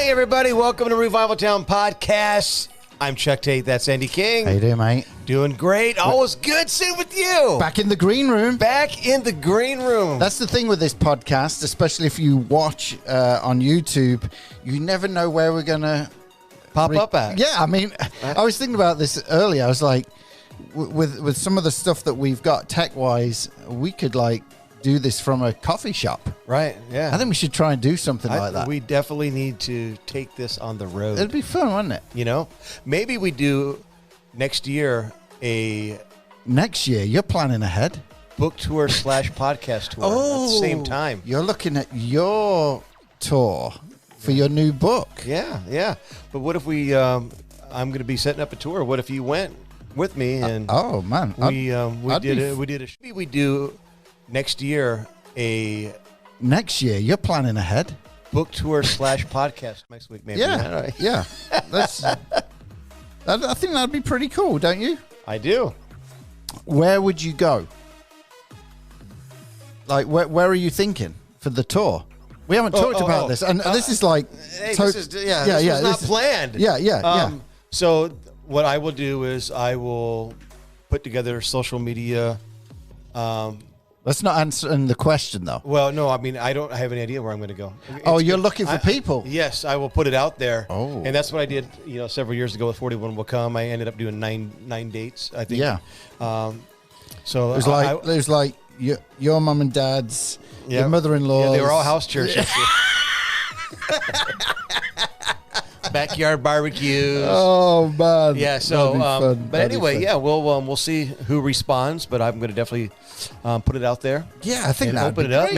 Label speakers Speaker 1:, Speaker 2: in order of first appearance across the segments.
Speaker 1: Hey, everybody. Welcome to Revival Town Podcast. I'm Chuck Tate. That's Andy King.
Speaker 2: How you doing, mate?
Speaker 1: Doing great. Always good sitting with you.
Speaker 2: Back in the green room.
Speaker 1: Back in the green room.
Speaker 2: That's the thing with this podcast, especially if you watch on YouTube, you never know where we're going to
Speaker 1: pop up at.
Speaker 2: Yeah, I mean, I was thinking about this earlier. I was like, with some of the stuff that we've got tech-wise, we could, like, do this from a coffee shop.
Speaker 1: Right, yeah.
Speaker 2: I think we should try and do something like that.
Speaker 1: We definitely need to take this on the road.
Speaker 2: It'd be fun, wouldn't it?
Speaker 1: You know? Maybe we do next year a...
Speaker 2: Next year? You're planning ahead.
Speaker 1: Book tour / podcast tour at the same time.
Speaker 2: You're looking at your tour for your new book.
Speaker 1: Yeah. But what if we... I'm going to be setting up a tour. What if you went with me and...
Speaker 2: oh, man.
Speaker 1: We do... Next year,
Speaker 2: Next year, you're planning ahead.
Speaker 1: Book tour / podcast next week, maybe.
Speaker 2: Yeah. I think that'd be pretty cool, don't you?
Speaker 1: I do.
Speaker 2: Where would you go? Like, where are you thinking for the tour? We haven't talked about this, and this is like...
Speaker 1: Hey, this is not planned.
Speaker 2: Yeah.
Speaker 1: So what I will do is I will put together social media...
Speaker 2: That's not answering the question, though.
Speaker 1: Well, no, I mean, I don't have any idea where I'm going to go.
Speaker 2: You're looking for people?
Speaker 1: Yes, I will put it out there.
Speaker 2: Oh.
Speaker 1: And that's what I did, several years ago with 41 Will Come. I ended up doing nine dates, I think.
Speaker 2: Yeah.
Speaker 1: So
Speaker 2: it was like your mom and dad's, your mother-in-law.
Speaker 1: Yeah, they were all house churches. Backyard barbecues.
Speaker 2: Oh, man.
Speaker 1: Yeah, so, but anyway,
Speaker 2: we'll
Speaker 1: see who responds, but I'm going to definitely put it out there.
Speaker 2: Yeah, I think
Speaker 1: that'd open it up.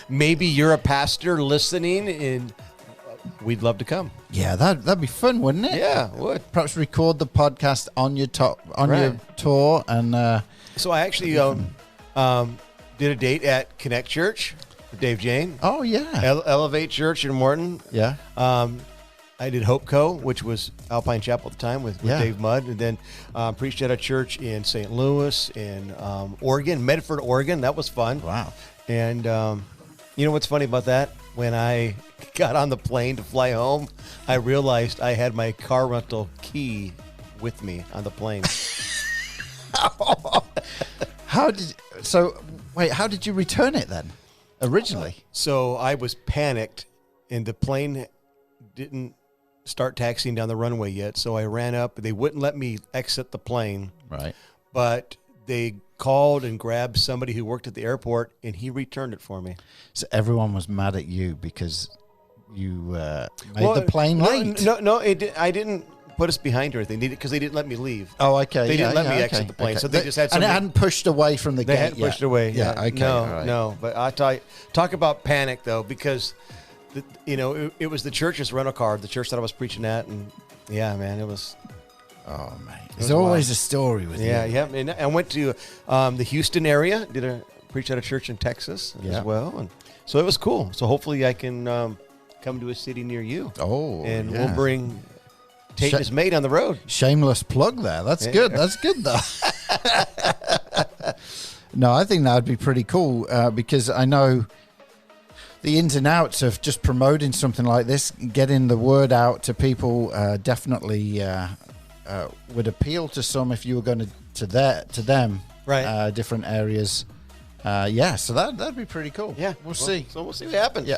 Speaker 1: Maybe you're a pastor listening, and we'd love to come.
Speaker 2: Yeah, that'd be fun, wouldn't it?
Speaker 1: Yeah, it would.
Speaker 2: Perhaps record the podcast on your your tour, and
Speaker 1: so I actually did a date at Connect Church with Dave Jane.
Speaker 2: Oh yeah,
Speaker 1: Elevate Church in Morton.
Speaker 2: Yeah.
Speaker 1: I did Hope Co., which was Alpine Chapel at the time with Dave Mudd, and then preached at a church in St. Louis, in Oregon, Medford, Oregon. That was fun.
Speaker 2: Wow.
Speaker 1: And you know what's funny about that? When I got on the plane to fly home, I realized I had my car rental key with me on the plane.
Speaker 2: How did you return it then, originally?
Speaker 1: So I was panicked, and the plane didn't start taxiing down the runway yet, so I ran up. They wouldn't let me exit the plane.
Speaker 2: Right.
Speaker 1: But they called and grabbed somebody who worked at the airport, and he returned it for me.
Speaker 2: So everyone was mad at you because you made the plane late?
Speaker 1: No, I didn't put us behind or anything because they didn't let me leave.
Speaker 2: Oh, okay.
Speaker 1: They didn't let me exit the plane, so they just had somebody...
Speaker 2: And it hadn't pushed away from the gate
Speaker 1: They hadn't pushed away.
Speaker 2: Yeah, okay.
Speaker 1: No. But I talk about panic, though, because... it was the church's rental car, the church that I was preaching at, and yeah, man, it was.
Speaker 2: Oh man, there's always a story with you.
Speaker 1: Yeah. And I went to the Houston area, preached at a church in Texas as well, and so it was cool. So hopefully I can come to a city near you.
Speaker 2: Oh,
Speaker 1: and we'll bring Tate and his mate on the road.
Speaker 2: Shameless plug there. That's good. That's good though. No, I think that would be pretty cool because I know. The ins and outs of just promoting something like this, getting the word out to people, definitely would appeal to some if you were going to them,
Speaker 1: right?
Speaker 2: Different areas, So that'd be pretty cool.
Speaker 1: Yeah,
Speaker 2: we'll see.
Speaker 1: So we'll see what happens.
Speaker 2: Yeah.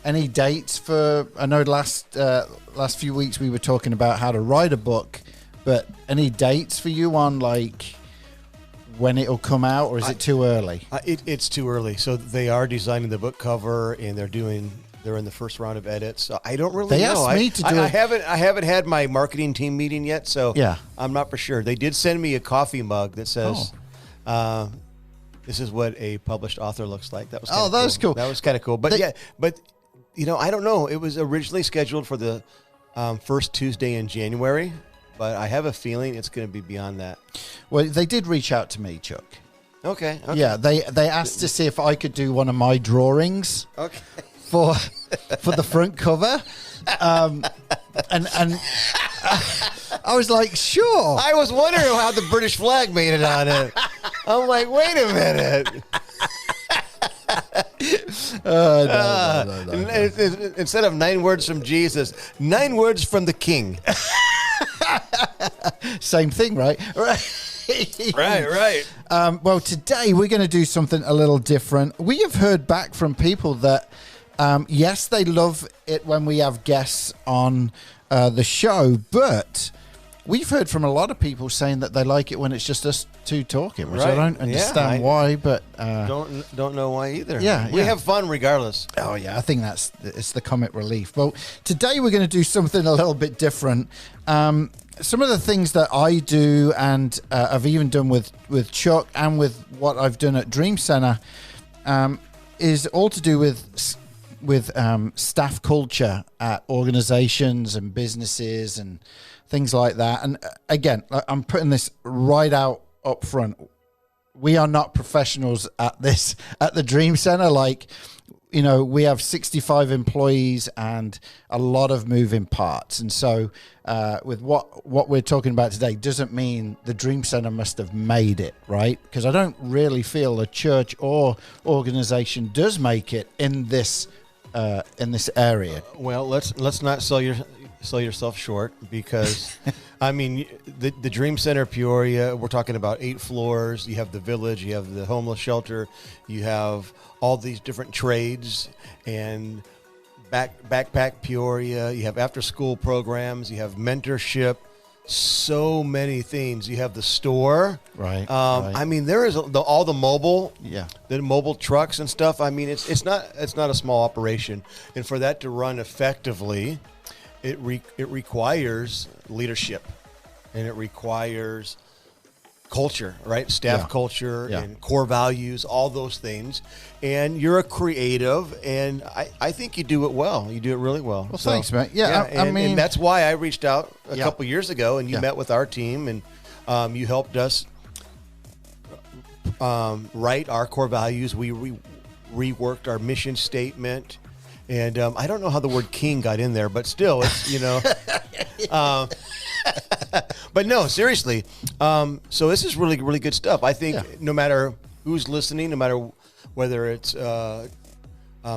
Speaker 2: Any dates for? I know last few weeks we were talking about how to write a book, but any dates for you on like? When it'll come out, or is it too early?
Speaker 1: It's too early. So they are designing the book cover, and they're in the first round of edits. So I don't really know.
Speaker 2: They asked me to do it.
Speaker 1: I haven't had my marketing team meeting yet, so I'm not for sure. They did send me a coffee mug that says, "This is what a published author looks like." That was
Speaker 2: cool.
Speaker 1: That was kind of cool. But I don't know. It was originally scheduled for the first Tuesday in January. But I have a feeling it's going to be beyond that.
Speaker 2: Well, they did reach out to me, Chuck.
Speaker 1: Okay.
Speaker 2: Yeah, they asked to see if I could do one of my drawings.
Speaker 1: Okay.
Speaker 2: For the front cover, and I was like, sure.
Speaker 1: I was wondering how the British flag made it on it. I'm like, wait a minute.
Speaker 2: No.
Speaker 1: Instead of 9 words from Jesus, 9 words from the King.
Speaker 2: Same thing, right?
Speaker 1: Right.
Speaker 2: Well, today we're going to do something a little different. We have heard back from people that, yes, they love it when we have guests on the show, but we've heard from a lot of people saying that they like it when it's just us two talking, which I don't understand why, but
Speaker 1: don't know why either.
Speaker 2: We
Speaker 1: have fun regardless.
Speaker 2: Oh yeah, I think it's the comic relief. Well, today we're going to do something a little bit different. Some of the things that I do and I've even done with Chuck and with what I've done at Dream Center is all to do with staff culture at organizations and businesses and things like that. And again, I'm putting this right out up front. We are not professionals at this at the Dream Center. Like, you know, we have 65 employees and a lot of moving parts. And so with what we're talking about today doesn't mean the Dream Center must have made it, right? Because I don't really feel a church or organization does make it in this area.
Speaker 1: Well, let's not sell yourself short, because I mean the Dream Center Peoria, we're talking about 8 floors. You have the village, you have the homeless shelter, you have all these different trades and backpack Peoria, you have after school programs, you have mentorship, so many things. You have the store,
Speaker 2: right?
Speaker 1: I mean, there is all the mobile, the mobile trucks and stuff. I mean, it's not a small operation, and for that to run effectively, it requires leadership, and it requires culture, right? Staff culture and core values, all those things. And you're a creative, and I think you do it well. You do it really well.
Speaker 2: Well, thanks, man.
Speaker 1: I mean, and that's why I reached out a couple years ago, and you met with our team, and you helped us write our core values. We reworked our mission statement. And I don't know how the word king got in there, but still, it's, you know. But no, seriously. So this is really, really good stuff. I think no matter who's listening, no matter whether it's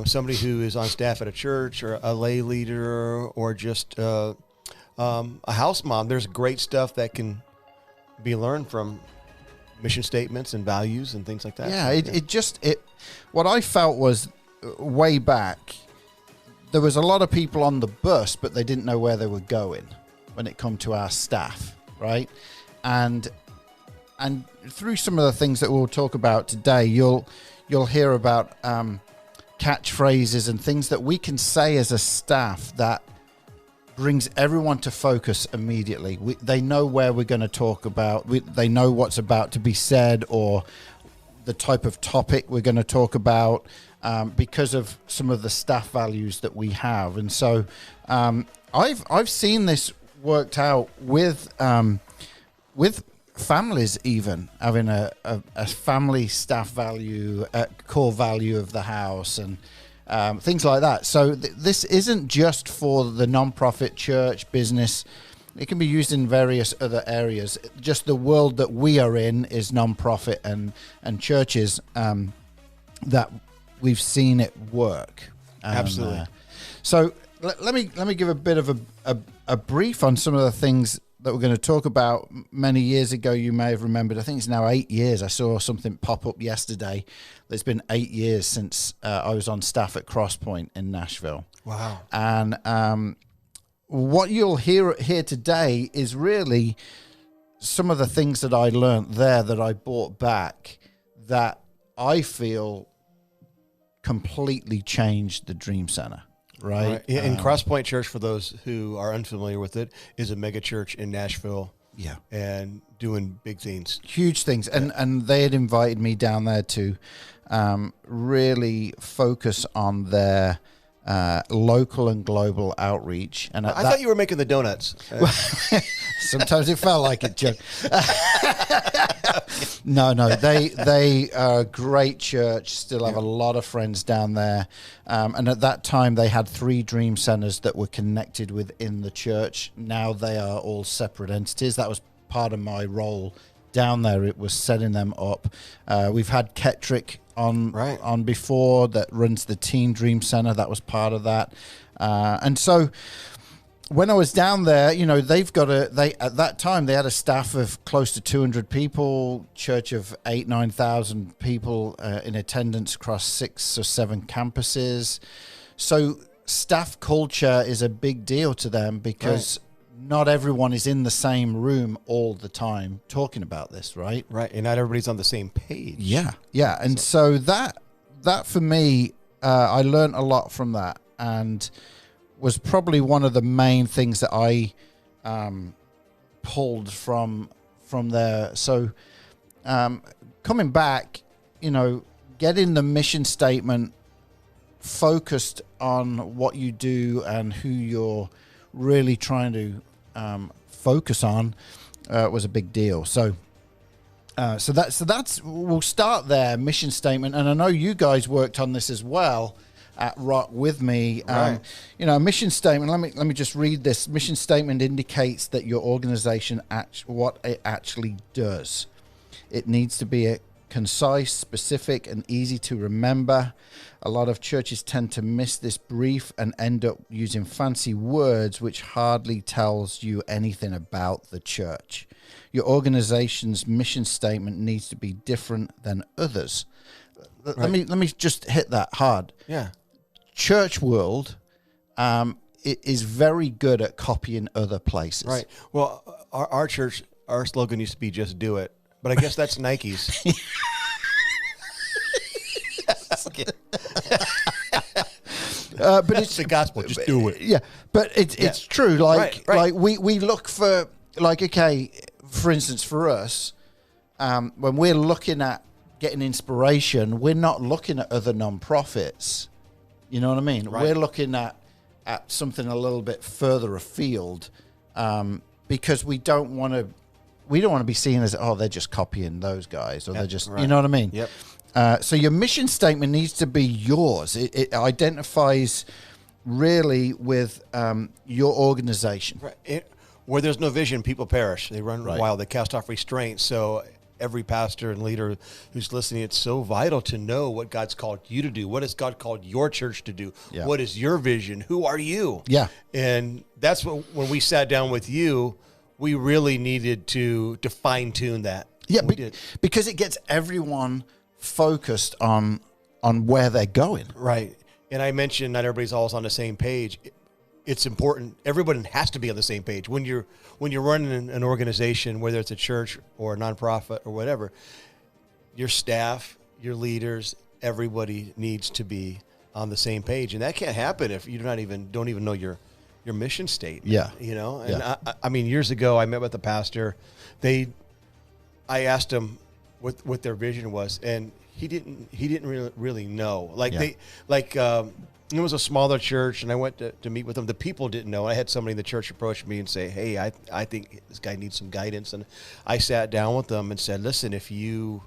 Speaker 1: somebody who is on staff at a church or a lay leader or just a house mom, there's great stuff that can be learned from mission statements and values and things like that.
Speaker 2: Yeah, what I felt was way back, there was a lot of people on the bus, but they didn't know where they were going when it come to our staff, right? And through some of the things that we'll talk about today, you'll hear about catchphrases and things that we can say as a staff that brings everyone to focus immediately. They know where we're going to talk about. They know what's about to be said or the type of topic we're going to talk about. Because of some of the staff values that we have. And so I've seen this worked out with families, even having a family staff value, a core value of the house and things like that. So this isn't just for the nonprofit church business. It can be used in various other areas. Just the world that we are in is nonprofit and churches that we've seen it work.
Speaker 1: Absolutely.
Speaker 2: So let me give a bit of a brief on some of the things that we're going to talk about. Many years ago, you may have remembered, I think it's now 8 years. I saw something pop up yesterday. It's been 8 years since I was on staff at Crosspoint in Nashville.
Speaker 1: Wow.
Speaker 2: And what you'll hear today is really some of the things that I learned there that I brought back that I feel completely changed the Dream Center, right?
Speaker 1: Yeah, and Crosspoint Church, for those who are unfamiliar with it, is a mega church in Nashville.
Speaker 2: Yeah.
Speaker 1: And doing big things.
Speaker 2: Huge things. And they had invited me down there to really focus on their local and global outreach. And
Speaker 1: I thought you were making the donuts.
Speaker 2: Sometimes it felt like it, Chuck. No, they are a great church. Still have a lot of friends down there. And at that time, they had 3 Dream Centers that were connected within the church. Now they are all separate entities. That was part of my role down there, it was setting them up. We've had Ketrick on before that runs the Teen Dream Center. That was part of that. And so when I was down there, you know, at that time they had a staff of close to 200 people, church of 9,000 people in attendance across 6 or 7 campuses. So staff culture is a big deal to them because not everyone is in the same room all the time talking about this, right?
Speaker 1: Right, and not everybody's on the same page.
Speaker 2: Yeah, and so that for me, I learned a lot from that, and was probably one of the main things that I pulled from there. So coming back, you know, getting the mission statement focused on what you do and who you're really trying to focus on was a big deal. So that's we'll start there, mission statement. And I know you guys worked on this as well at Rock with me.
Speaker 1: Right.
Speaker 2: You know, a mission statement, let me just read this. Mission statement indicates that your organization what it actually does. It needs to be concise, specific, and easy to remember. A lot of churches tend to miss this brief and end up using fancy words which hardly tells you anything about the church. Your organization's mission statement needs to be different than others. Right. Let me just hit that hard.
Speaker 1: Yeah.
Speaker 2: Church world it is very good at copying other places.
Speaker 1: Right. Well, our church, our slogan used to be "Just do it," but I guess that's Nike's.
Speaker 2: But it's
Speaker 1: the gospel. Just do it.
Speaker 2: Yeah, but it's true. Like we look for, like, okay, for instance, for us, when we're looking at getting inspiration, we're not looking at other non-profits. You know what I mean?
Speaker 1: Right.
Speaker 2: We're looking at something a little bit further afield, because we don't want to be seen as, oh, they're just copying those guys, or they're just, you know what I mean?
Speaker 1: Yep.
Speaker 2: So your mission statement needs to be yours. It identifies really with your organization.
Speaker 1: Right. Where there's no vision, people perish. They run wild. They cast off restraint. So every pastor and leader who's listening, it's so vital to know what God's called you to do. What has God called your church to do? Yeah. What is your vision? Who are you?
Speaker 2: Yeah.
Speaker 1: And that's what, when we sat down with you, we really needed to fine tune that.
Speaker 2: Yeah, because it gets everyone focused on where they're going.
Speaker 1: Right. And I mentioned not everybody's always on the same page. It's important. Everybody has to be on the same page. When you're running an organization, whether it's a church or a nonprofit or whatever, your staff, your leaders, everybody needs to be on the same page. And that can't happen if you don't even know your mission statement.
Speaker 2: Yeah.
Speaker 1: You know? And I mean, years ago I met with the pastor. I asked him what their vision was, and he didn't really know. It was a smaller church, and I went to meet with them. The people didn't know. I had somebody in the church approach me and say, "Hey, I think this guy needs some guidance." And I sat down with them and said, "Listen, if you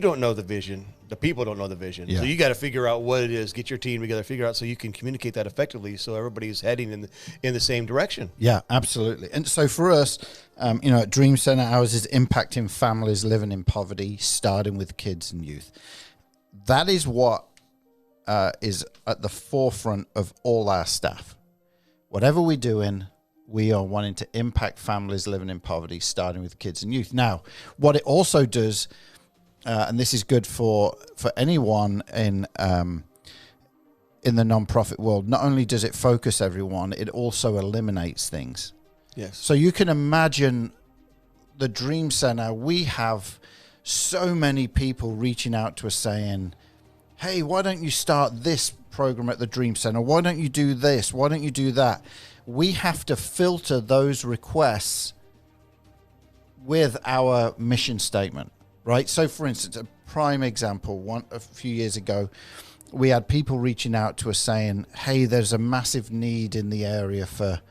Speaker 1: don't know the vision, the people don't know the vision. Yeah. So you got to figure out what it is. Get your team together, figure out so you can communicate that effectively, so everybody's heading in the same direction."
Speaker 2: Yeah, absolutely. And so for us, at Dream Center, ours is impacting families living in poverty, starting with kids and youth. That is what is at the forefront of all our staff. Whatever we're doing, we are wanting to impact families living in poverty, starting with kids and youth. Now, what it also does, and this is good for anyone in the nonprofit world, not only does it focus everyone, it also eliminates things.
Speaker 1: Yes.
Speaker 2: So you can imagine the Dream Center. We have so many people reaching out to us saying, "Hey, why don't you start this program at the Dream Center? Why don't you do this? Why don't you do that?" We have to filter those requests with our mission statement, right? So, for instance, a prime example, a few years ago, we had people reaching out to us saying, "Hey, there's a massive need in the area for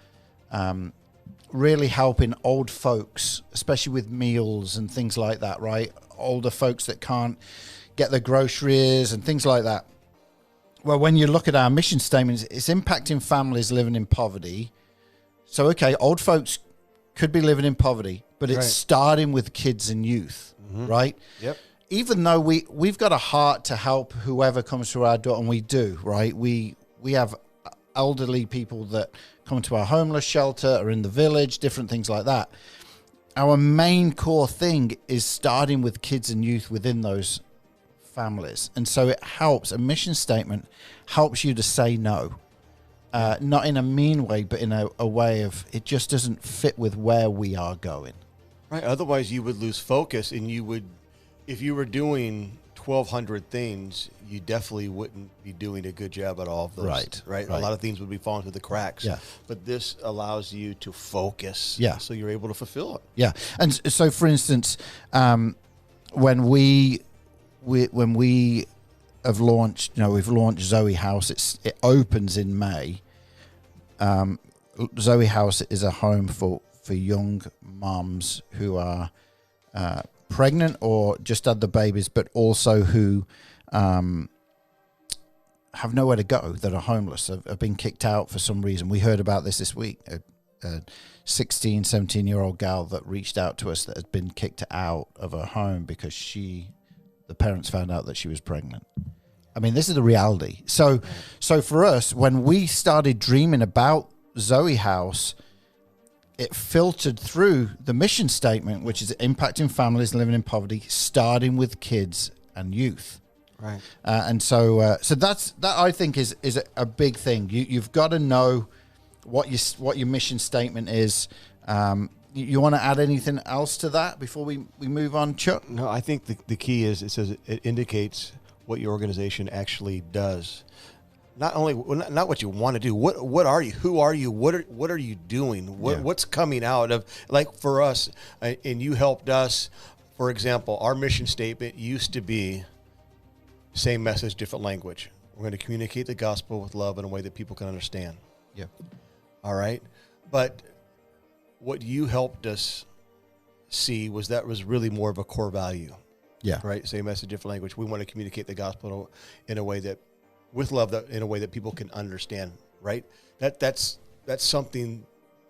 Speaker 2: really helping old folks, especially with meals and things like that," right? Older folks that can't get their groceries and things like that. Well, when you look at our mission statement, it's impacting families living in poverty. So, okay, old folks could be living in poverty, but it's
Speaker 1: Right.
Speaker 2: starting with kids and youth, right?
Speaker 1: Yep.
Speaker 2: Even though we've got a heart to help whoever comes through our door, and we do, right? We have elderly people that come to our homeless shelter or in the village, different things like that. Our main core thing is starting with kids and youth within those families. And so it helps, a mission statement helps you to say no. Not in a mean way, but in a way of it just doesn't fit with where we are going.
Speaker 1: Right. Otherwise, you would lose focus, and you would, if you were doing 1,200 things, you definitely wouldn't be doing a good job at all of those. Right. A lot of things would be falling through the cracks.
Speaker 2: Yeah.
Speaker 1: But this allows you to focus.
Speaker 2: Yeah.
Speaker 1: So you're able to fulfill it.
Speaker 2: Yeah. And so, for instance, when we have launched, we've launched Zoe House. It opens in May. Zoe House is a home for young mums who are pregnant or just had the babies, but also who have nowhere to go, that are homeless, have been kicked out for some reason. We heard about this week, a 16, 17-year-old gal that reached out to us that had been kicked out of her home because the parents found out that she was pregnant. I mean, this is the reality. So for us, when we started dreaming about Zoe House, it filtered through the mission statement, which is impacting families living in poverty, starting with kids and youth.
Speaker 1: Right.
Speaker 2: And so that I think is a big thing. You've got to know what your mission statement is. You want to add anything else to that before we move on, Chuck?
Speaker 1: No, I think the key is it indicates what your organization actually does. Not what you want to do. What are you? Who are you? What are you doing? What's coming out of, like, for us, and you helped us. For example, our mission statement used to be same message, different language. We're going to communicate the gospel with love in a way that people can understand.
Speaker 2: Yeah.
Speaker 1: All right. But what you helped us see was really more of a core value.
Speaker 2: Yeah.
Speaker 1: Right. Same message, different language. We want to communicate the gospel in a way that, with love, in a way that people can understand. Right. That's something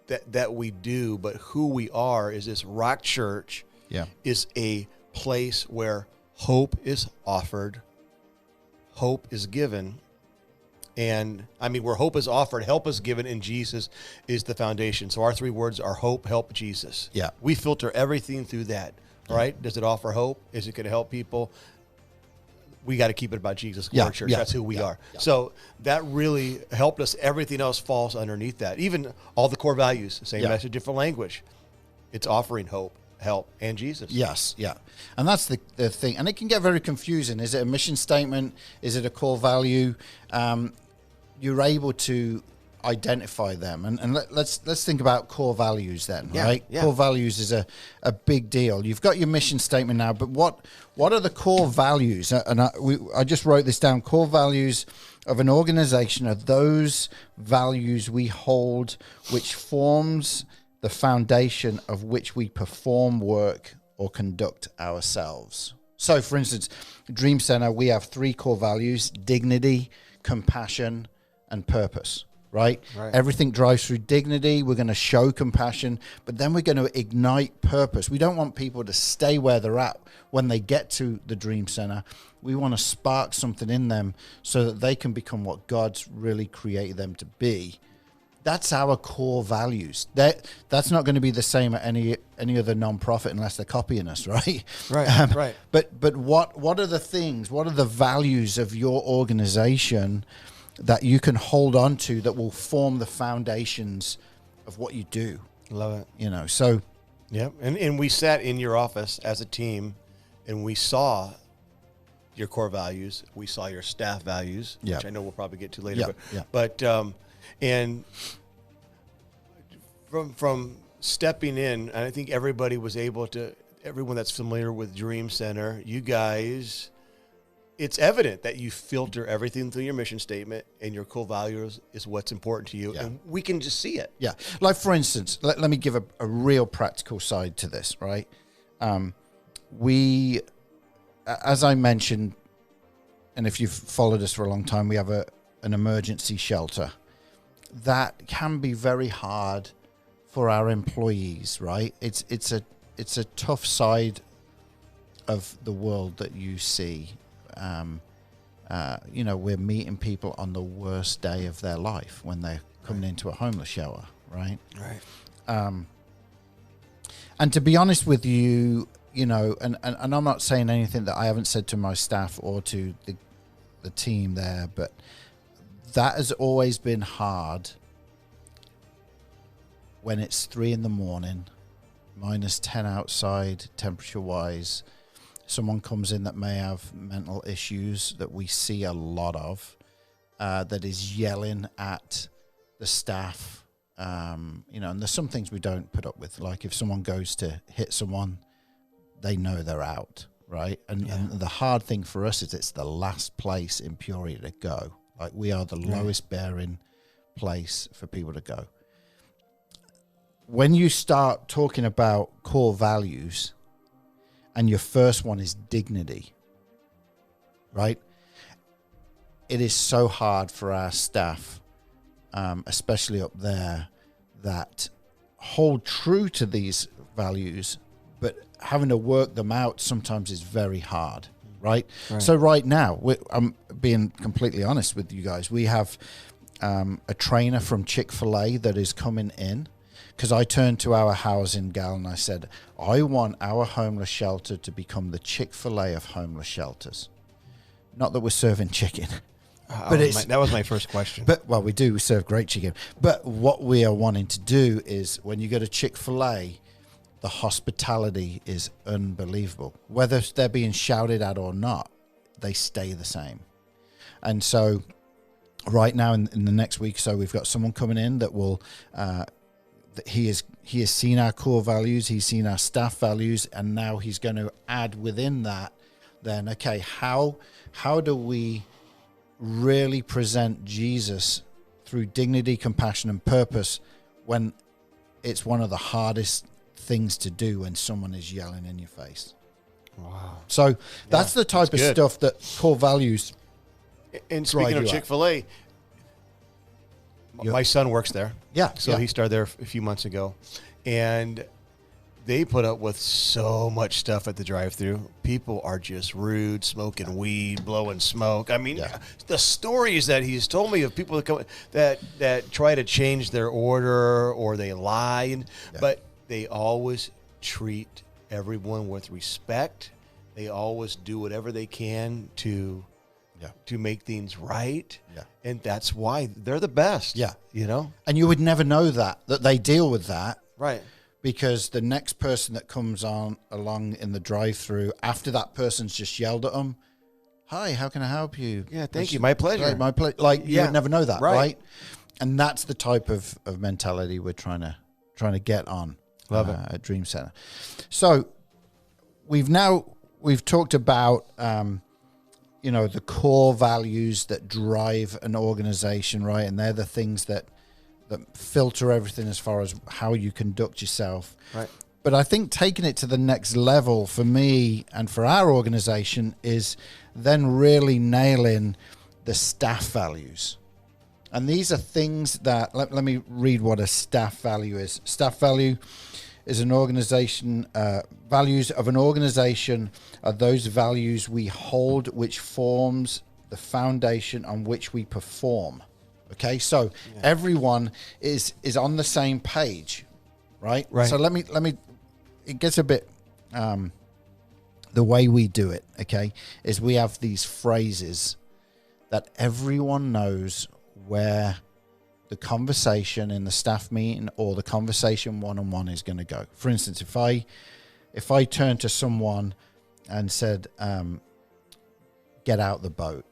Speaker 1: that we do. But who we are is this Rock Church.
Speaker 2: Yeah.
Speaker 1: Is a place where hope is offered, hope is given, and where hope is offered, help is given, and Jesus is the foundation. So our three words are hope, help, Jesus.
Speaker 2: Yeah.
Speaker 1: We filter everything through that, right? Does it offer hope? Is it going to help people? We got to keep it about Jesus.
Speaker 2: Yeah.
Speaker 1: Church.
Speaker 2: Yeah.
Speaker 1: That's who we are.
Speaker 2: Yeah.
Speaker 1: So that really helped us. Everything else falls underneath that. Even all the core values, same message, different language. It's offering hope, help, and Jesus.
Speaker 2: Yes, yeah. And that's the thing. And it can get very confusing. Is it a mission statement? Is it a core value? You're able to identify them. And let's think about core values then, right?
Speaker 1: Yeah.
Speaker 2: Core values is a big deal. You've got your mission statement now, but what are the core values? And I just wrote this down. Core values of an organization are those values we hold, which forms the foundation of which we perform work or conduct ourselves. So, for instance, Dream Center, we have 3 core values: dignity, compassion, and purpose, right? Everything drives through dignity. We're going to show compassion, but then we're going to ignite purpose. We don't want people to stay where they're at when they get to the Dream Center. We want to spark something in them so that they can become what God's really created them to be. That's our core values. That's not going to be the same at any other nonprofit unless they're copying us, right?
Speaker 1: Right, right.
Speaker 2: But what are the things? What are the values of your organization that you can hold on to that will form the foundations of what you do?
Speaker 1: Love it.
Speaker 2: So.
Speaker 1: Yeah, and we sat in your office as a team, and we saw your core values. We saw your staff values, which I know we'll probably get to later. But and from stepping in, and I think everybody was able to, everyone that's familiar with Dream Center, you guys, it's evident that you filter everything through your mission statement, and your core values is what's important to you, and we can just see it.
Speaker 2: Yeah. Like, for instance, let me give a real practical side to this, right? We, as I mentioned, and if you've followed us for a long time, we have an emergency shelter. That can be very hard for our employees, right? It's a tough side of the world that you see. We're meeting people on the worst day of their life when they're coming into a homeless shelter, right?
Speaker 1: Right.
Speaker 2: And to be honest with you, and I'm not saying anything that I haven't said to my staff or to the team there, but that has always been hard when it's 3 a.m, -10 outside, temperature-wise. Someone comes in that may have mental issues that we see a lot of, that is yelling at the staff. And there's some things we don't put up with. Like if someone goes to hit someone, they know they're out, right? And the hard thing for us is it's the last place in Peoria to go. Like we are the lowest bearing place for people to go. When you start talking about core values, and your first one is dignity, right? It is so hard for our staff, especially up there, that hold true to these values, but having to work them out sometimes is very hard, right? So right now, I'm being completely honest with you guys. We have a trainer from Chick-fil-A that is coming in, because I turned to our housing gal and I said, I want our homeless shelter to become the Chick-fil-A of homeless shelters. Not that we're serving chicken.
Speaker 1: That was my first question.
Speaker 2: But we do. We serve great chicken. But what we are wanting to do is when you go to Chick-fil-A, the hospitality is unbelievable. Whether they're being shouted at or not, they stay the same. And so right now in the next week or so, we've got someone coming in that will... He has seen our core values, he's seen our staff values, and now he's going to add within that then, okay, how do we really present Jesus through dignity, compassion, and purpose when it's one of the hardest things to do when someone is yelling in your face?
Speaker 1: Wow.
Speaker 2: So that's the type of stuff that core values.
Speaker 1: And speaking of Chick-fil-A, my son works there.
Speaker 2: Yeah.
Speaker 1: So he started there a few months ago. And they put up with so much stuff at the drive-thru. People are just rude, smoking weed, blowing smoke. I mean, the stories that he's told me of people that come that try to change their order or they lie, but they always treat everyone with respect. They always do whatever they can to make things right. Yeah. And that's why they're the best.
Speaker 2: Yeah.
Speaker 1: And
Speaker 2: you would never know that they deal with that.
Speaker 1: Right.
Speaker 2: Because the next person that comes along in the drive-thru after that person's just yelled at them, hi, how can I help you?
Speaker 1: Yeah, thank you. My pleasure.
Speaker 2: Right, my pleasure. Like you would never know that, right? And that's the type of mentality we're trying to get on.
Speaker 1: Love it.
Speaker 2: At Dream Center. So we've talked about the core values that drive an organization, right? And they're the things that filter everything as far as how you conduct yourself.
Speaker 1: Right.
Speaker 2: But I think taking it to the next level for me and for our organization is then really nailing the staff values. And these are things that, let me read what a staff value is. Staff value is an organization, values of an organization are those values we hold which forms the foundation on which we perform. Okay, so everyone is on the same page, right?
Speaker 1: Right.
Speaker 2: So let me. It gets a bit. The way we do it, okay, is we have these phrases that everyone knows where the conversation in the staff meeting or the conversation one-on-one is going to go. For instance, if I turn to someone and said, "Get out the boat,"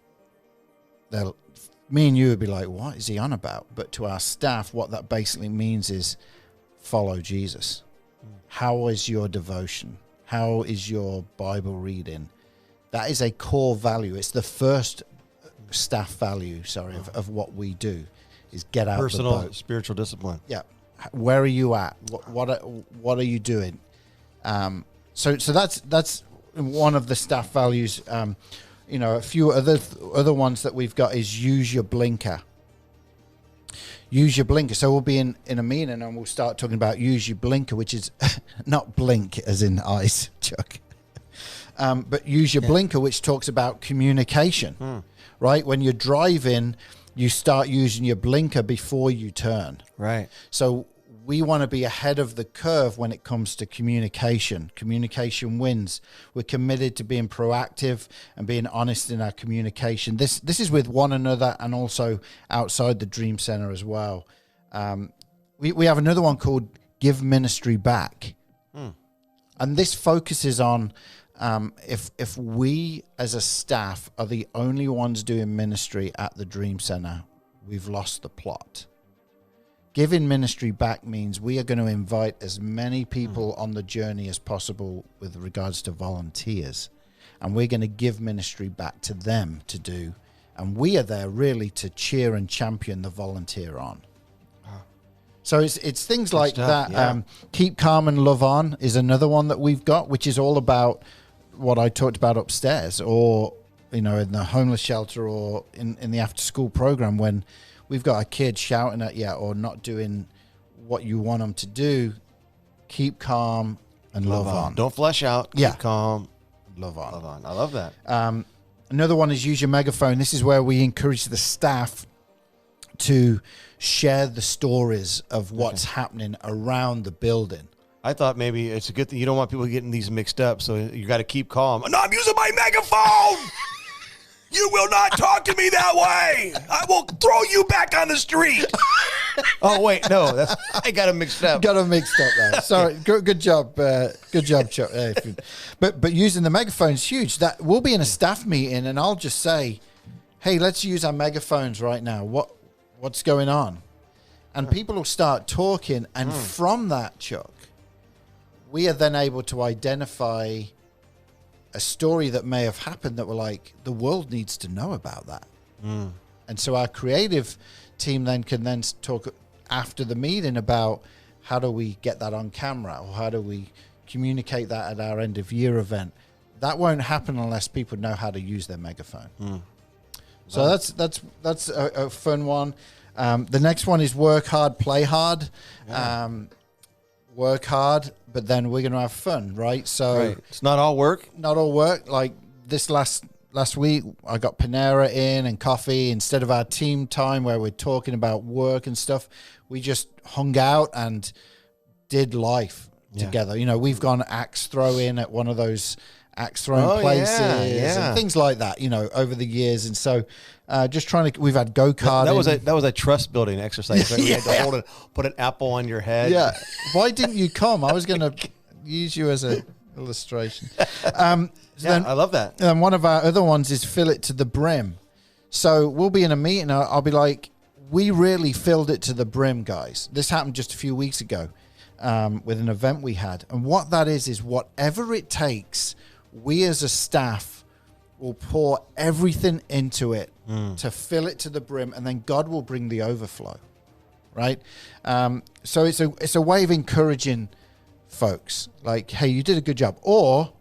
Speaker 2: me and you would be like, what is he on about? But to our staff, what that basically means is follow Jesus. How is your devotion? How is your Bible reading? That is a core value. It's the first staff value, of what we do, is get out the boat.
Speaker 1: Spiritual discipline.
Speaker 2: Yeah. Where are you at? What are you doing? So that's one of the staff values. A few other ones that we've got is use your blinker. use your blinker. So we'll be in a meeting and we'll start talking about use your blinker, which is not blink as in eyes, Chuck, but use your blinker, which talks about communication, right? When you're driving, you start using your blinker before you turn.
Speaker 1: Right.
Speaker 2: So we want to be ahead of the curve when it comes to communication. Communication wins. We're committed to being proactive and being honest in our communication. This is with one another and also outside the Dream Center as well. We have another one called Give Ministry Back. And this focuses on if we as a staff are the only ones doing ministry at the Dream Center, we've lost the plot. Giving ministry back means we are going to invite as many people on the journey as possible with regards to volunteers. And we're going to give ministry back to them to do. And we are there really to cheer and champion the volunteer on. So it's things like
Speaker 1: stuff,
Speaker 2: that.
Speaker 1: yeah.
Speaker 2: Keep calm and love on is another one that we've got, which is all about what I talked about upstairs, or, you know, in the homeless shelter, or in the after school program when we've got a kid shouting at you or not doing what you want them to do. Keep calm and love on.
Speaker 1: Don't flesh out. Keep calm.
Speaker 2: Love on.
Speaker 1: Love on. I love that.
Speaker 2: Another one is use your megaphone. This is where we encourage the staff to share the stories of what's happening around the building.
Speaker 1: I thought maybe it's a good thing. You don't want people getting these mixed up, so you got to keep calm. No, I'm using my megaphone. You will not talk to me that way. I will throw you back on the street. Oh, wait, no, I got them mixed up.
Speaker 2: Got them mixed up there. Sorry, good job. Good job, Chuck. But using the megaphone is huge. That we'll be in a staff meeting and I'll just say, hey, let's use our megaphones right now. What's going on? And people will start talking. And from that, Chuck, we are then able to identify a story that may have happened that we're like, the world needs to know about that. And so our creative team then can then talk after the meeting about how do we get that on camera, or how do we communicate that at our end of year event. That won't happen unless people know how to use their megaphone. So that's a fun one. The next one is work hard, play hard. Work hard, but then we're going to have fun, right? So
Speaker 1: it's not all work.
Speaker 2: Not all work. Like this last week, I got Panera in and coffee instead of our team time where we're talking about work and stuff. We just hung out and did life together. You know, we've gone axe throwing at one of those axe throwing places and things like that, you know, over the years. And so just trying to, we've had go-karting.
Speaker 1: That was a trust building exercise. Right? You had to put an apple on your head.
Speaker 2: Yeah. Why didn't you come? I was going to use you as an illustration.
Speaker 1: I love that.
Speaker 2: And one of our other ones is fill it to the brim. So we'll be in a meeting. I'll be like, we really filled it to the brim, guys. This happened just a few weeks ago with an event we had. And what that is whatever it takes, we as a staff will pour everything into it to fill it to the brim, and then God will bring the overflow, right? So it's a way of encouraging folks, like, hey, you did a good job. Or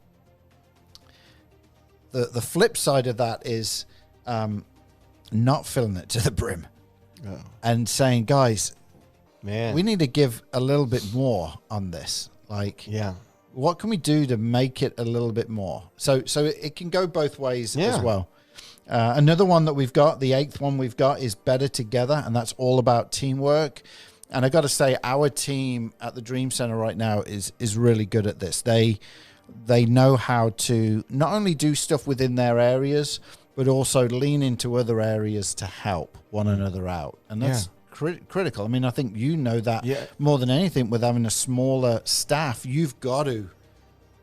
Speaker 2: the flip side of that is not filling it to the brim and saying, guys, we need to give a little bit more on this. Like, what can we do to make it a little bit more? So it can go both ways as well. Another one that we've got, the 8th one we've got, is Better Together, and that's all about teamwork. And I got to say, our team at the Dream Center right now is really good at this. They know how to not only do stuff within their areas, but also lean into other areas to help one another out. And that's critical. I mean, I think you know that more than anything with having a smaller staff. You've got to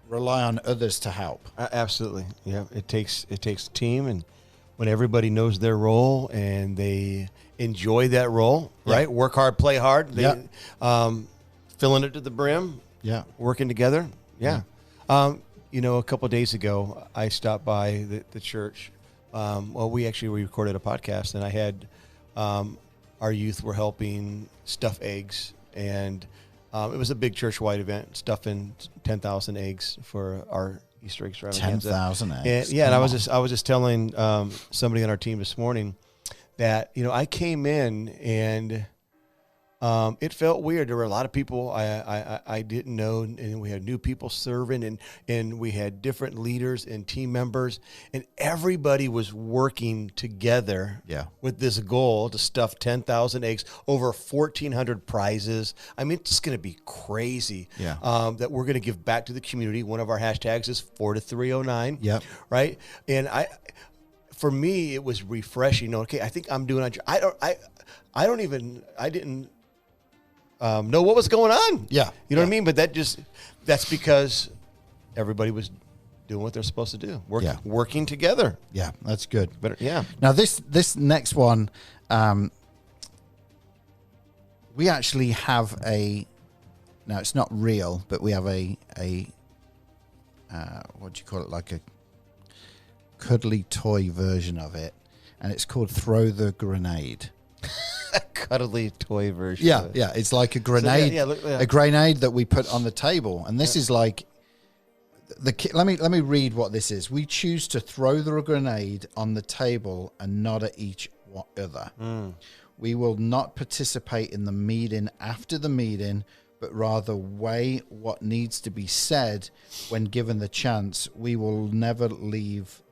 Speaker 2: rely on others to help.
Speaker 1: Absolutely. Yeah, it takes a team, and when everybody knows their role and they enjoy that role, right? Work hard, play hard. They filling it to the brim. Yeah, working together. Yeah. You know, a couple of days ago, I stopped by the church. We recorded a podcast, and I had our youth were helping stuff eggs, and it was a big church-wide event, stuffing 10,000 eggs for our Easter egg extravaganza.
Speaker 2: 10,000 eggs.
Speaker 1: And I was just telling somebody on our team this morning that, I came in and it felt weird. There were a lot of people I didn't know, and we had new people serving, and we had different leaders and team members, and everybody was working together with this goal to stuff 10,000 eggs, over 1,400 prizes. I mean, it's going to be crazy that we're going to give back to the community. One of our hashtags is 4-309.
Speaker 2: Yep.
Speaker 1: Right? And for me, it was refreshing. Okay, I think I'm doing. I didn't know what was going on.
Speaker 2: Yeah.
Speaker 1: You know what I mean? But that's because everybody was doing what they're supposed to do. Working together.
Speaker 2: Yeah, that's good.
Speaker 1: But yeah.
Speaker 2: Now this next one, we actually have now it's not real, but we have a what do you call it? Like a cuddly toy version of it. And it's called Throw the Grenade.
Speaker 1: A cuddly toy version.
Speaker 2: Yeah, yeah. It's like a grenade, a grenade that we put on the table, and this is like let me read what this is. We choose to throw the grenade on the table and nod at each other. We will not participate in the meeting after the meeting, but rather weigh what needs to be said when given the chance. We will leave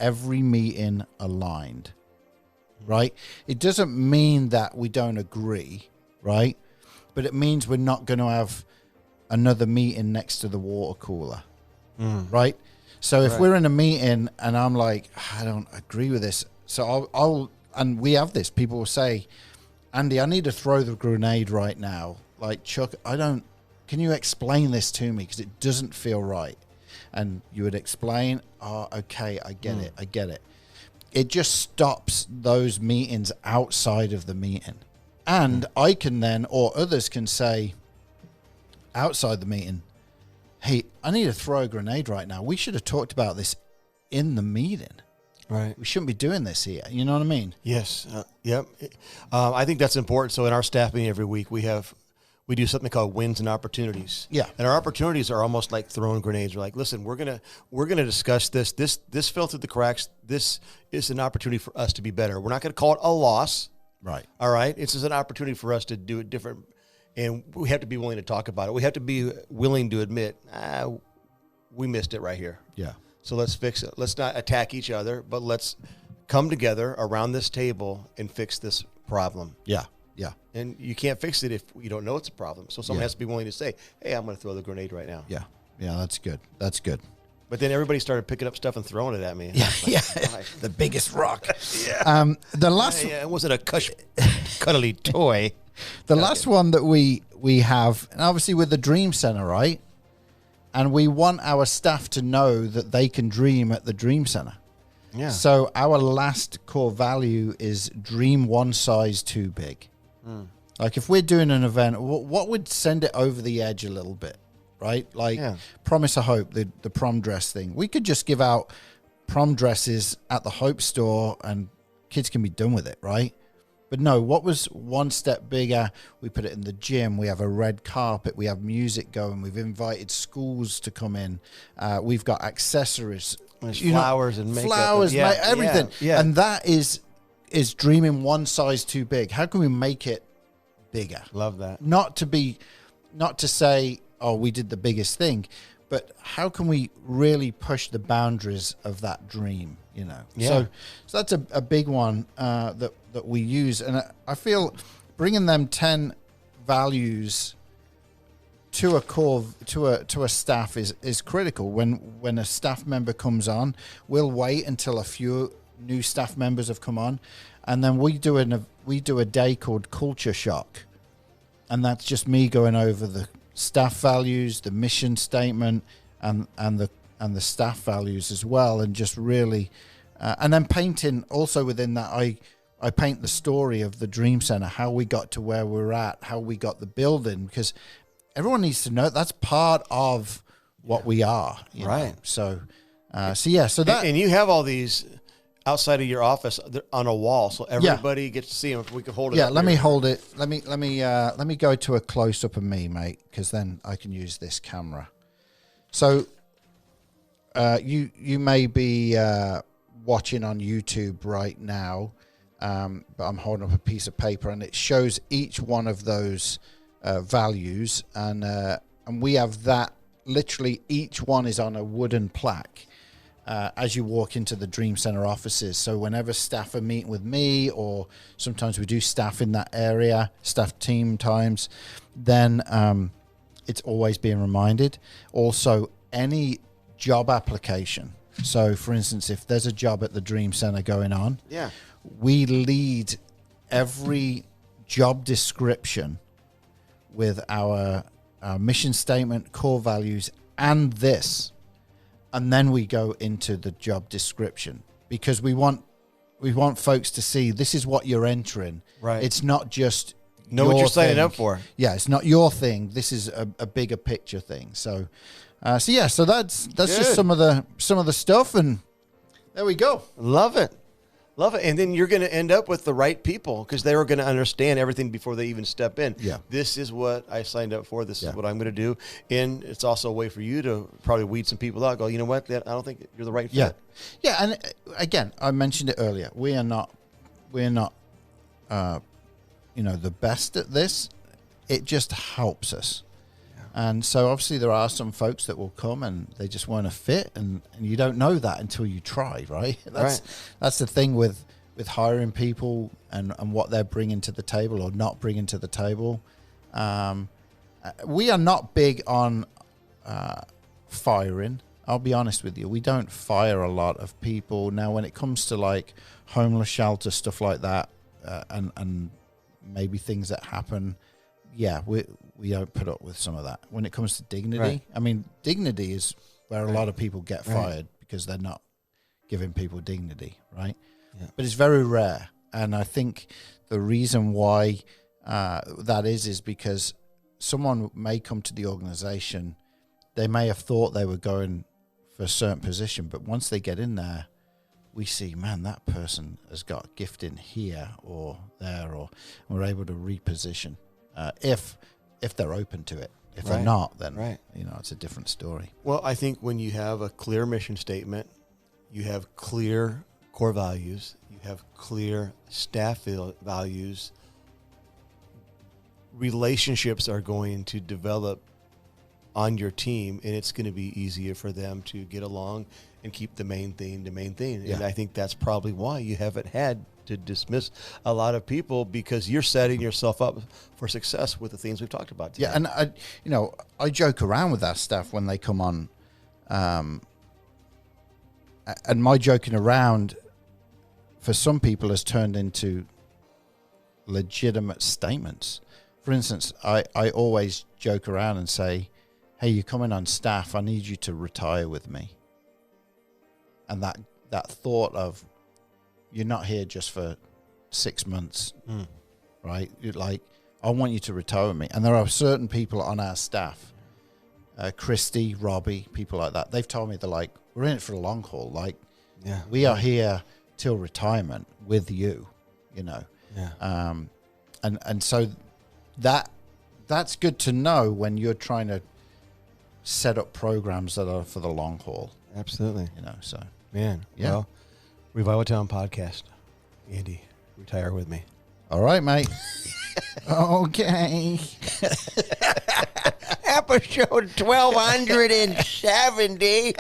Speaker 2: every meeting aligned. Right? It doesn't mean that we don't agree, right? But it means we're not going to have another meeting next to the water cooler, right? So if we're in a meeting and I'm like, I don't agree with this, so I'll and we have this, people will say, Andy, I need to throw the grenade right now. Like, Chuck, can you explain this to me? Because it doesn't feel right. And you would explain, okay, I get it. It just stops those meetings outside of the meeting. And I can then, or others can say outside the meeting, hey, I need to throw a grenade right now. We should have talked about this in the meeting.
Speaker 1: Right.
Speaker 2: We shouldn't be doing this here. You know what I mean?
Speaker 1: Yes. Yep. I think that's important. So in our staff meeting every week, we do something called wins and opportunities.
Speaker 2: Yeah.
Speaker 1: And our opportunities are almost like throwing grenades. We're like, listen, we're gonna discuss this. This fell through the cracks. This is an opportunity for us to be better. We're not gonna call it a loss.
Speaker 2: Right.
Speaker 1: All right. It's just an opportunity for us to do it different. And we have to be willing to talk about it. We have to be willing to admit, we missed it right here.
Speaker 2: Yeah.
Speaker 1: So let's fix it. Let's not attack each other, but let's come together around this table and fix this problem.
Speaker 2: Yeah. Yeah.
Speaker 1: And you can't fix it if you don't know it's a problem. So someone has to be willing to say, hey, I'm going to throw the grenade right now.
Speaker 2: Yeah. Yeah, that's good. That's good.
Speaker 1: But then everybody started picking up stuff and throwing it at me.
Speaker 2: Yeah. The biggest rock. Yeah. The last...
Speaker 1: it wasn't a cuddly toy.
Speaker 2: The last one that we have, and obviously with the Dream Center, right? And we want our staff to know that they can dream at the Dream Center. Yeah. So our last core value is dream one size too big. Like if we're doing an event, what would send it over the edge a little bit, right? Like Promise of Hope, the prom dress thing. We could just give out prom dresses at the Hope store and kids can be done with it, right? But no, what was one step bigger? We put it in the gym. We have a red carpet. We have music going. We've invited schools to come in. We've got accessories.
Speaker 1: Flowers and makeup.
Speaker 2: Flowers, everything. Yeah. And that is dreaming one size too big. How can we make it bigger?
Speaker 1: Love that.
Speaker 2: Not to say, oh, we did the biggest thing, but how can we really push the boundaries of that dream, you know? Yeah. So that's a big one that we use. And I feel bringing them 10 values to a core, to a staff is critical. When a staff member comes on, we'll wait until a few new staff members have come on, and then we do a day called Culture Shock, and that's just me going over the staff values, the mission statement, and the staff values as well, and just really, and then painting also within that. I paint the story of the Dream Center, how we got to where we're at, how we got the building, because everyone needs to know that's part of what we are, right? Know? So that,
Speaker 1: and you have all these outside of your office on a wall, so everybody gets to see them. If we can hold it,
Speaker 2: let me hold it. Let me go to a close up of me, mate, because then I can use this camera. So, you may be watching on YouTube right now, but I'm holding up a piece of paper, and it shows each one of those values, and we have that. Literally, each one is on a wooden plaque as you walk into the Dream Center offices. So whenever staff are meeting with me, or sometimes we do staff in that area, staff team times, then it's always being reminded. Also, any job application. So, for instance, if there's a job at the Dream Center going on, we lead every job description with our mission statement, core values, and this. And then we go into the job description, because we want folks to see this is what you're entering.
Speaker 1: Right.
Speaker 2: It's not just
Speaker 1: know what you're signing up for.
Speaker 2: Yeah, it's not your thing. This is a bigger picture thing. So that's just some of the stuff, and there we go.
Speaker 1: Love it. Love it. And then you're going to end up with the right people, because they are going to understand everything before they even step in.
Speaker 2: Yeah.
Speaker 1: This is what I signed up for. This is what I'm going to do. And it's also a way for you to probably weed some people out. Go, you know what? I don't think you're the right fit.
Speaker 2: Yeah. Yeah. And again, I mentioned it earlier. We're not, the best at this. It just helps us. And so obviously there are some folks that will come and they just want to fit, and you don't know that until you try, right? That's the thing with hiring people and what they're bringing to the table or not bringing to the table. We are not big on firing. I'll be honest with you. We don't fire a lot of people. Now, when it comes to like homeless shelter, stuff like that, and maybe things that happen, we don't put up with some of that. When it comes to dignity, I mean, dignity is where a lot of people get fired because they're not giving people dignity, right? Yeah. But it's very rare. And I think the reason why that is because someone may come to the organization, they may have thought they were going for a certain position, but once they get in there, we see, man, that person has got gift in here or there, or we're able to reposition. If they're open to it. If they're not, then it's a different story.
Speaker 1: Well, I think when you have a clear mission statement, you have clear core values, you have clear staff values, relationships are going to develop on your team, and it's going to be easier for them to get along and keep the main thing. And I think that's probably why you haven't had to dismiss a lot of people, because you're setting yourself up for success with the things we've talked about today.
Speaker 2: Yeah, and I joke around with our staff when they come on, and my joking around for some people has turned into legitimate statements. For instance, I always joke around and say, hey, you're coming on staff, I need you to retire with me. And that thought of, you're not here just for 6 months, right? You're like, I want you to retire with me. And there are certain people on our staff, Christy, Robbie, people like that. They've told me, they're like, we're in it for the long haul. Like, we are here till retirement with you, Yeah. And so that's good to know when you're trying to set up programs that are for the long haul.
Speaker 1: Absolutely.
Speaker 2: So.
Speaker 1: Man, well, Revival Town Podcast. Andy, retire with me.
Speaker 2: All right, mate. Okay.
Speaker 1: Episode 1270.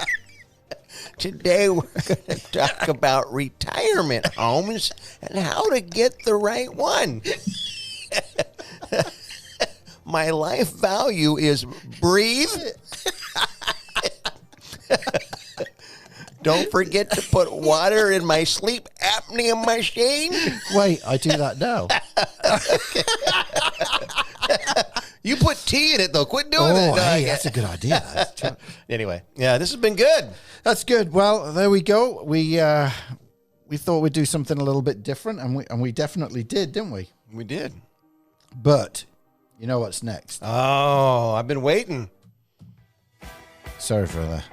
Speaker 1: Today we're going to talk about retirement homes and how to get the right one. My life value is breathe. Don't forget to put water in my sleep apnea machine.
Speaker 2: Wait, I do that now.
Speaker 1: You put tea in it, though. Quit doing it.
Speaker 2: Hey, that's a good idea.
Speaker 1: Anyway, this has been good.
Speaker 2: That's good. Well, there we go. We thought we'd do something a little bit different, and we definitely did, didn't we?
Speaker 1: We did.
Speaker 2: But you know what's next?
Speaker 1: Oh, I've been waiting.
Speaker 2: Sorry for the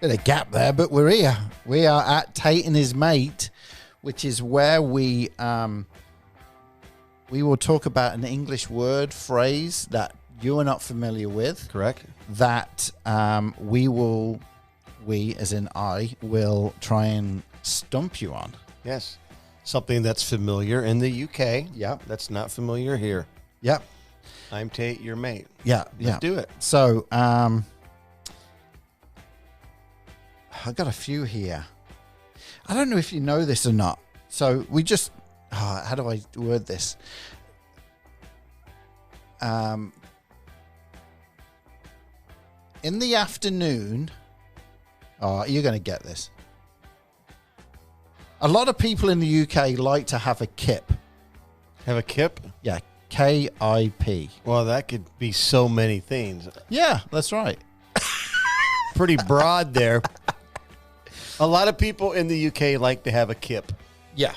Speaker 2: bit of gap there, but we're here. We are at Tate and His Mate, which is where we will talk about an English word, phrase that you are not familiar with.
Speaker 1: Correct.
Speaker 2: That we as in I will try and stump you on.
Speaker 1: Yes. Something that's familiar in the UK.
Speaker 2: Yeah.
Speaker 1: That's not familiar here.
Speaker 2: Yeah.
Speaker 1: I'm Tate, your mate.
Speaker 2: Yeah.
Speaker 1: Let's do it.
Speaker 2: So, I got a few here. I don't know if you know this or not. So we just, how do I word this? In the afternoon, you're going to get this. A lot of people in the UK like to have a kip.
Speaker 1: Have a kip?
Speaker 2: Yeah, KIP.
Speaker 1: Well, that could be so many things.
Speaker 2: Yeah, that's right.
Speaker 1: Pretty broad there. A lot of people in the UK like to have a kip.
Speaker 2: Yeah.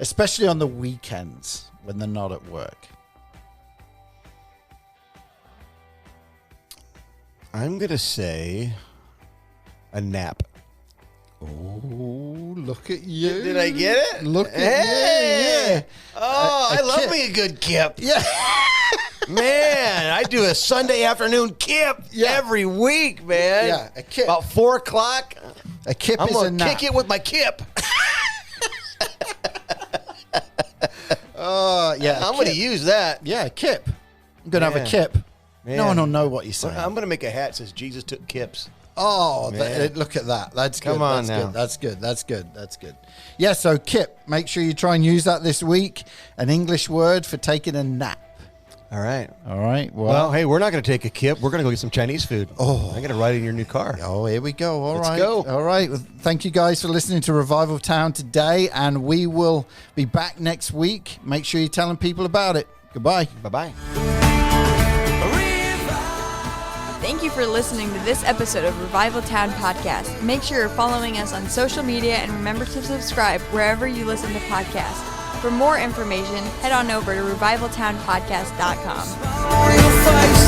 Speaker 2: Especially on the weekends when they're not at work.
Speaker 1: I'm going to say a nap.
Speaker 2: Oh, look at you.
Speaker 1: Did I get it?
Speaker 2: Look at you. Yeah.
Speaker 1: Oh, I love
Speaker 2: kip.
Speaker 1: me a good kip.
Speaker 2: Yeah.
Speaker 1: Man, I do a Sunday afternoon kip every week, man.
Speaker 2: Yeah, a kip.
Speaker 1: About 4 o'clock.
Speaker 2: A kip
Speaker 1: I'm
Speaker 2: is a
Speaker 1: going to
Speaker 2: nap.
Speaker 1: kick it with my kip.
Speaker 2: Yeah.
Speaker 1: I'm going to use that.
Speaker 2: Yeah, a kip. I'm going to have a
Speaker 1: Man.
Speaker 2: kip.
Speaker 1: Man.
Speaker 2: No one will know what you're saying.
Speaker 1: I'm going to make a hat that says Jesus took kips.
Speaker 2: Oh,
Speaker 1: Man.
Speaker 2: look at that. That's good.
Speaker 1: Come on
Speaker 2: That's
Speaker 1: now.
Speaker 2: good. That's good. That's good. That's good. Yeah, so kip. Make sure you try and use that this week. An English word for taking a nap.
Speaker 1: All right.
Speaker 2: All right.
Speaker 1: Well, hey, we're not going to take a kip. We're going to go get some Chinese food. Oh, I'm going to ride in your new car.
Speaker 2: Oh, here we go. All right.
Speaker 1: Let's go.
Speaker 2: All right. Well, thank you guys for listening to Revival Town today, and we will be back next week. Make sure you're telling people about it. Goodbye.
Speaker 1: Bye-bye.
Speaker 3: Thank you for listening to this episode of Revival Town Podcast. Make sure you're following us on social media and remember to subscribe wherever you listen to podcasts. For more information, head on over to revivaltownpodcast.com.